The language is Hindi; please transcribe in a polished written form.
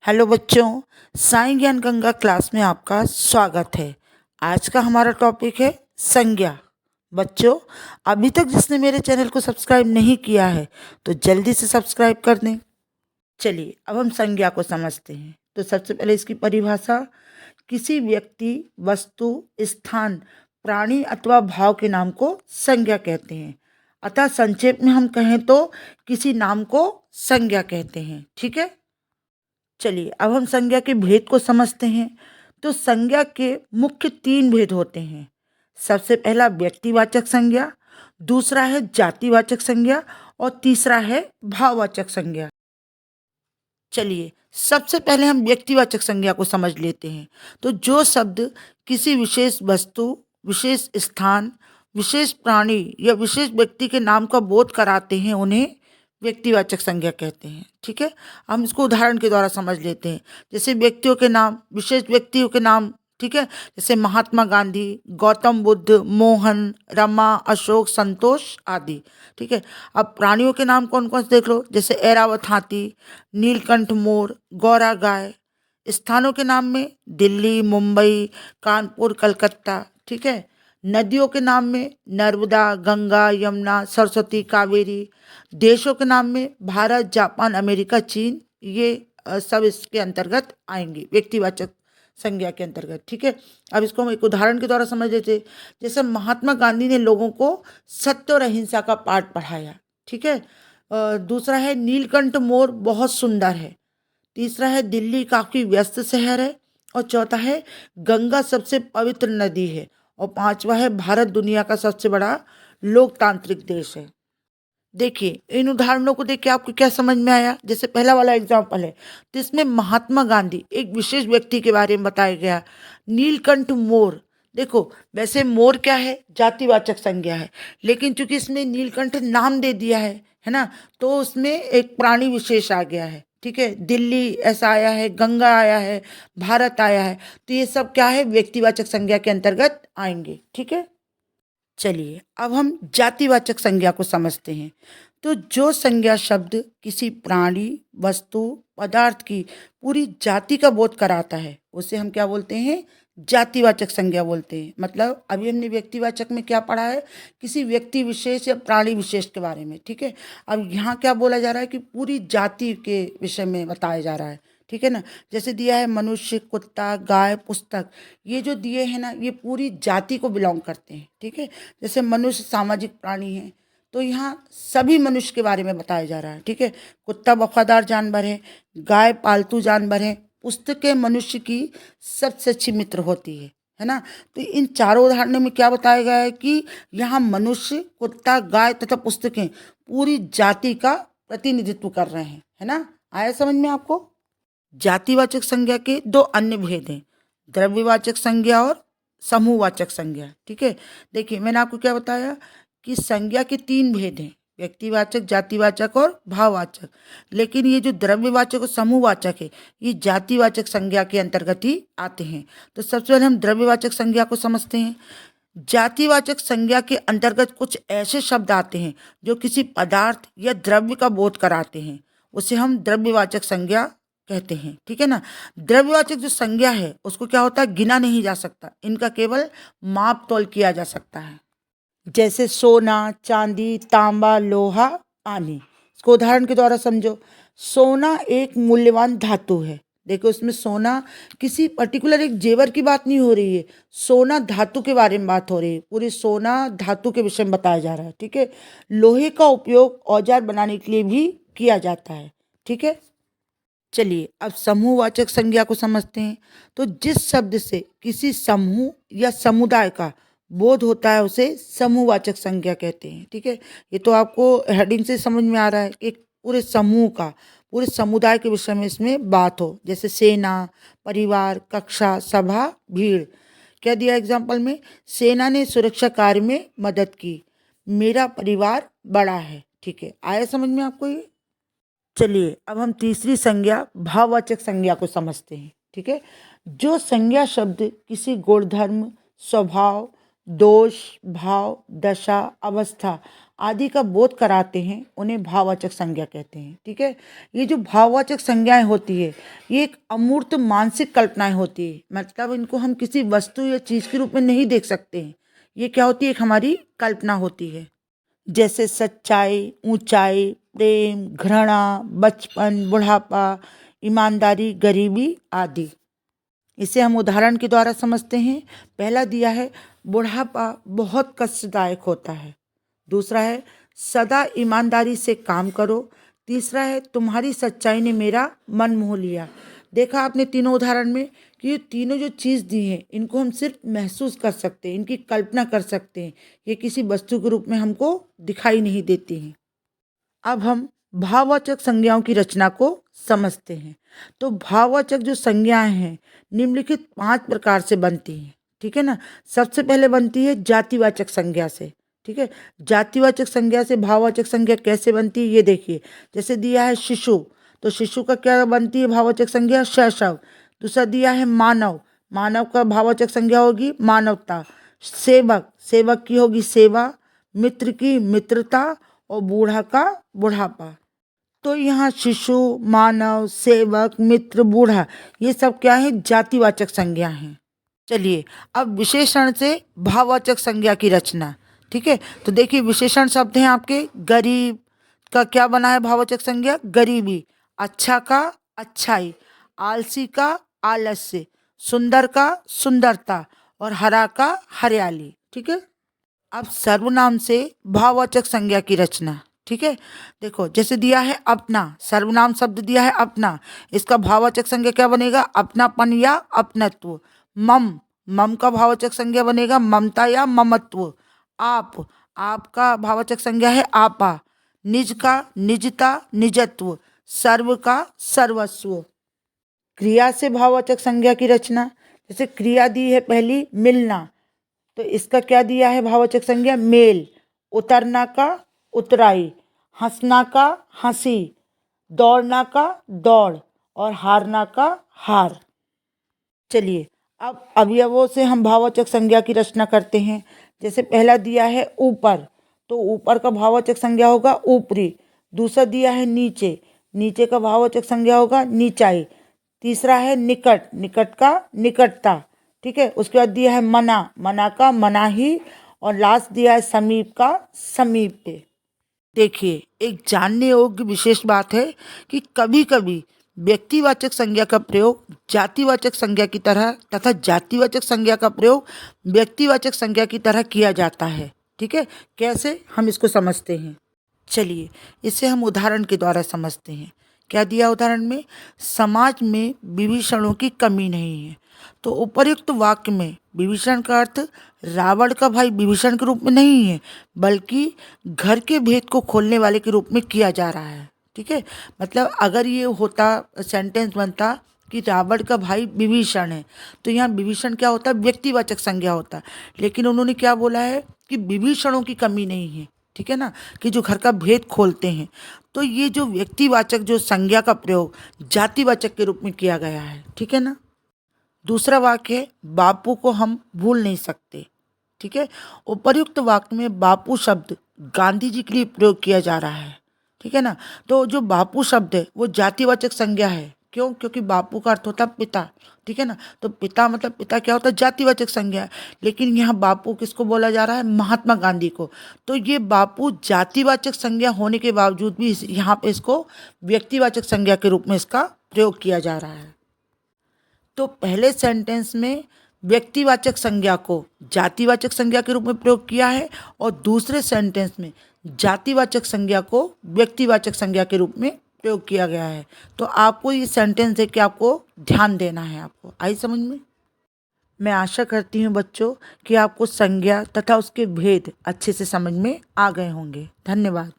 हेलो बच्चों, साई ज्ञान गंगा क्लास में आपका स्वागत है। आज का हमारा टॉपिक है संज्ञा। बच्चों, अभी तक जिसने मेरे चैनल को सब्सक्राइब नहीं किया है तो जल्दी से सब्सक्राइब कर दें। चलिए अब हम संज्ञा को समझते हैं। तो सबसे पहले इसकी परिभाषा, किसी व्यक्ति, वस्तु, स्थान, प्राणी अथवा भाव के नाम को संज्ञा कहते हैं। अतः संक्षेप में हम कहें तो किसी नाम को संज्ञा कहते हैं। ठीक है, चलिए अब हम संज्ञा के भेद को समझते हैं। तो संज्ञा के मुख्य 3 भेद होते हैं। सबसे पहला व्यक्तिवाचक संज्ञा, दूसरा है जातिवाचक संज्ञा और तीसरा है भाववाचक संज्ञा। चलिए सबसे पहले हम व्यक्तिवाचक संज्ञा को समझ लेते हैं। तो जो शब्द किसी विशेष वस्तु, विशेष स्थान, विशेष प्राणी या विशेष व्यक्ति के नाम का बोध कराते हैं उन्हें व्यक्तिवाचक संज्ञा कहते हैं। ठीक है, हम इसको उदाहरण के द्वारा समझ लेते हैं। जैसे व्यक्तियों के नाम, विशेष व्यक्तियों के नाम। ठीक है, जैसे महात्मा गांधी, गौतम बुद्ध, मोहन, रमा, अशोक, संतोष आदि। ठीक है, अब प्राणियों के नाम कौन कौन से देख लो, जैसे ऐरावत हाथी, नीलकंठ मोर, गौरा गाय। स्थानों के नाम में दिल्ली, मुंबई, कानपुर, कलकत्ता। ठीक है, नदियों के नाम में नर्मदा, गंगा, यमुना, सरस्वती, कावेरी। देशों के नाम में भारत, जापान, अमेरिका, चीन। ये सब इसके अंतर्गत आएंगे, व्यक्तिवाचक संज्ञा के अंतर्गत। ठीक है, अब इसको हम एक उदाहरण के द्वारा समझ लेते हैं। जैसे महात्मा गांधी ने लोगों को सत्य और अहिंसा का पाठ पढ़ाया। ठीक है, दूसरा है नीलकंठ मोर बहुत सुंदर है। तीसरा है दिल्ली काफ़ी व्यस्त शहर है। और चौथा है गंगा सबसे पवित्र नदी है। और पांचवा है भारत दुनिया का सबसे बड़ा लोकतांत्रिक देश है। देखिए इन उदाहरणों को देख के आपको क्या समझ में आया। जैसे पहला वाला एग्जाम्पल है तो इसमें महात्मा गांधी एक विशेष व्यक्ति के बारे में बताया गया। नीलकंठ मोर, देखो वैसे मोर क्या है, जातिवाचक संज्ञा है, लेकिन चूंकि इसमें नीलकंठ नाम दे दिया है ना, तो उसमें एक प्राणी विशेष आ गया है। ठीक है, दिल्ली ऐसा आया है, गंगा आया है, भारत आया है, तो ये सब क्या है, व्यक्तिवाचक संज्ञा के अंतर्गत आएंगे। ठीक है, चलिए अब हम जातिवाचक संज्ञा को समझते हैं। तो जो संज्ञा शब्द किसी प्राणी, वस्तु, पदार्थ की पूरी जाति का बोध कराता है उसे हम क्या बोलते हैं, जातिवाचक संज्ञा बोलते हैं। मतलब अभी हमने व्यक्तिवाचक में क्या पढ़ा है, किसी व्यक्ति विशेष या प्राणी विशेष के बारे में। ठीक है, अब यहाँ क्या बोला जा रहा है कि पूरी जाति के विषय में बताया जा रहा है। ठीक है ना, जैसे दिया है मनुष्य, कुत्ता, गाय, पुस्तक, ये जो दिए हैं ना, ये पूरी जाति को बिलोंग करते हैं। ठीक है, जैसे मनुष्य सामाजिक प्राणी है, तो यहाँ सभी मनुष्य के बारे में बताया जा रहा है। ठीक है, कुत्ता वफादार जानवर है, गाय पालतू जानवर है, पुस्तकें मनुष्य की सबसे अच्छी मित्र होती है ना। तो इन चारों उदाहरणों में क्या बताया गया है कि यहाँ मनुष्य, कुत्ता, गाय तथा पुस्तकें पूरी जाति का प्रतिनिधित्व कर रहे हैं, है ना। आया समझ में आपको। जातिवाचक संज्ञा के 2 अन्य भेद हैं, द्रव्यवाचक संज्ञा और समूहवाचक संज्ञा। ठीक है, देखिए मैंने आपको क्या बताया कि संज्ञा के 3 भेद हैं, व्यक्तिवाचक, जातिवाचक और भाववाचक। लेकिन ये जो द्रव्यवाचक और समूहवाचक है ये जातिवाचक संज्ञा के अंतर्गत ही आते हैं। तो सबसे पहले हम द्रव्यवाचक संज्ञा को समझते हैं। जातिवाचक संज्ञा के अंतर्गत कुछ ऐसे शब्द आते हैं जो किसी पदार्थ या द्रव्य का बोध कराते हैं, उसे हम द्रव्यवाचक संज्ञा कहते हैं। ठीक है ना, द्रव्यवाचक जो संज्ञा है उसको क्या होता है, गिना नहीं जा सकता, इनका केवल माप तोल किया जा सकता है। जैसे सोना, चांदी, तांबा, लोहा, पानी। इसको उदाहरण के द्वारा समझो। सोना एक मूल्यवान धातु है। देखो उसमें सोना किसी पर्टिकुलर एक जेवर की बात नहीं हो रही है, सोना धातु के बारे में बात हो रही है, पूरी सोना धातु के विषय में बताया जा रहा है। ठीक है, लोहे का उपयोग औजार बनाने के लिए भी किया जाता है। ठीक है, चलिए अब समूहवाचक संज्ञा को समझते हैं। तो जिस शब्द से किसी समूह या समुदाय का बोध होता है उसे समूहवाचक संज्ञा कहते हैं। ठीक है, ये तो आपको हेडिंग से समझ में आ रहा है कि पूरे समूह का, पूरे समुदाय के विषय में इसमें बात हो। जैसे सेना, परिवार, कक्षा, सभा, भीड़। क्या दिया एग्जाम्पल में, सेना ने सुरक्षा कार्य में मदद की, मेरा परिवार बड़ा है। ठीक है, आया समझ में आपको ये। चलिए अब हम तीसरी संज्ञा भाववाचक संज्ञा को समझते हैं। ठीक है, जो संज्ञा शब्द किसी गुणधर्म, स्वभाव दोष, भाव, दशा, अवस्था आदि का बोध कराते हैं, उन्हें भाववाचक संज्ञा कहते हैं। ठीक है, ये जो भाववाचक संज्ञाएं होती है, ये एक अमूर्त मानसिक कल्पनाएं होती है। मतलब इनको हम किसी वस्तु या चीज के रूप में नहीं देख सकते हैं। ये क्या होती है, एक हमारी कल्पना होती है। जैसे सच्चाई, ऊंचाई, प्रेम, घृणा, बचपन, बुढ़ापा, ईमानदारी, गरीबी आदि। इसे हम उदाहरण के द्वारा समझते हैं। पहला दिया है, बुढ़ापा बहुत कष्टदायक होता है। दूसरा है, सदा ईमानदारी से काम करो। तीसरा है, तुम्हारी सच्चाई ने मेरा मन मोह लिया। देखा आपने तीनों उदाहरण में कि ये तीनों जो चीज़ दी हैं, इनको हम सिर्फ महसूस कर सकते हैं, इनकी कल्पना कर सकते हैं। ये किसी वस्तु के रूप में हमको दिखाई नहीं देती हैं। अब हम भाववाचक संज्ञाओं की रचना को समझते हैं। तो भाववाचक जो संज्ञाएं हैं, निम्नलिखित 5 प्रकार से बनती हैं। ठीक है ना। सबसे पहले बनती है जातिवाचक संज्ञा से। ठीक है, जातिवाचक संज्ञा से भाववाचक संज्ञा कैसे बनती है, ये देखिए। जैसे दिया है शिशु, तो शिशु का क्या बनती है भाववाचक संज्ञा, शैशव। दूसरा दिया है मानव, मानव का भाववाचक संज्ञा होगी मानवता। सेवक, सेवक की होगी सेवा। मित्र की मित्रता। और बूढ़ा का बुढ़ापा। तो यहाँ शिशु, मानव, सेवक, मित्र, बूढ़ा, ये सब क्या है, जातिवाचक संज्ञा हैं। चलिए अब विशेषण से भाववाचक संज्ञा की रचना। ठीक है, तो देखिए विशेषण शब्द हैं आपके। गरीब का क्या बना है भाववाचक संज्ञा, गरीबी। अच्छा का अच्छाई। आलसी का आलस्य। सुंदर का सुंदरता। और हरा का हरियाली। ठीक है, अब सर्वनाम से भाववाचक संज्ञा की रचना। ठीक है, देखो जैसे दिया है अपना, सर्वनाम शब्द दिया है अपना, इसका भाववाचक संज्ञा क्या बनेगा, अपनापन या अपनत्व। मम, मम का भाववाचक संज्ञा बनेगा ममता या ममत्व। आप, आपका भाववाचक संज्ञा है आपा। निज का निजता निजत्व। सर्व का सर्वस्व। क्रिया से भाववाचक संज्ञा की रचना। जैसे क्रिया दी है पहली मिलना, तो इसका क्या दिया है भाववाचक संज्ञा, मेल। उतरना का उतराई। हंसना का हंसी। दौड़ना का दौड़। और हारना का हार। चलिए अब अवयवों से हम भाववाचक संज्ञा की रचना करते हैं। जैसे पहला दिया है ऊपर, तो ऊपर का भाववाचक संज्ञा होगा ऊपरी। दूसरा दिया है नीचे, नीचे का भाववाचक संज्ञा होगा नीचाई। तीसरा है निकट, निकट का निकटता। ठीक है, उसके बाद दिया है मना, मना का मनाही। और लास्ट दिया है समीप का समीप पे। देखिए एक जानने योग्य विशेष बात है कि कभी कभी व्यक्तिवाचक संज्ञा का प्रयोग जातिवाचक संज्ञा की तरह तथा जातिवाचक संज्ञा का प्रयोग व्यक्तिवाचक संज्ञा की तरह किया जाता है। ठीक है, कैसे हम इसको समझते हैं। चलिए इसे हम उदाहरण के द्वारा समझते हैं। क्या दिया उदाहरण में, समाज में विभीषणों की कमी नहीं है। तो उपर्युक्त वाक्य में विभीषण का अर्थ रावण का भाई विभीषण के रूप में नहीं है, बल्कि घर के भेद को खोलने वाले के रूप में किया जा रहा है। ठीक है, मतलब अगर ये होता सेंटेंस बनता कि रावण का भाई विभीषण है, तो यहाँ विभीषण क्या होता, व्यक्तिवाचक संज्ञा होता। लेकिन उन्होंने क्या बोला है कि विभीषणों की कमी नहीं है। ठीक है ना, कि जो घर का भेद खोलते हैं। तो ये जो व्यक्तिवाचक जो संज्ञा का प्रयोग जातिवाचक के रूप में किया गया है। ठीक है ना। दूसरा वाक्य है, बापू को हम भूल नहीं सकते। ठीक है, उपर्युक्त वाक्य में बापू शब्द गांधी जी के लिए प्रयोग किया जा रहा है। ठीक है ना, तो जो बापू शब्द है वो जातिवाचक संज्ञा है। क्यों, क्योंकि बापू का अर्थ होता है पिता। ठीक है ना, तो पिता मतलब पिता क्या होता है, जातिवाचक संज्ञा है। लेकिन यहाँ बापू किसको बोला जा रहा है, महात्मा गांधी को। तो ये बापू जातिवाचक संज्ञा होने के बावजूद भी यहाँ पे इसको व्यक्तिवाचक संज्ञा के रूप में इसका प्रयोग किया जा रहा है। तो पहले सेंटेंस में व्यक्तिवाचक संज्ञा को जातिवाचक संज्ञा के रूप में प्रयोग किया है, और दूसरे सेंटेंस में जातिवाचक संज्ञा को व्यक्तिवाचक संज्ञा के रूप में प्रयोग किया गया है। तो आपको ये सेंटेंस देख के आपको ध्यान देना है। आपको आई समझ में। मैं आशा करती हूँ बच्चों कि आपको संज्ञा तथा उसके भेद अच्छे से समझ में आ गए होंगे। धन्यवाद।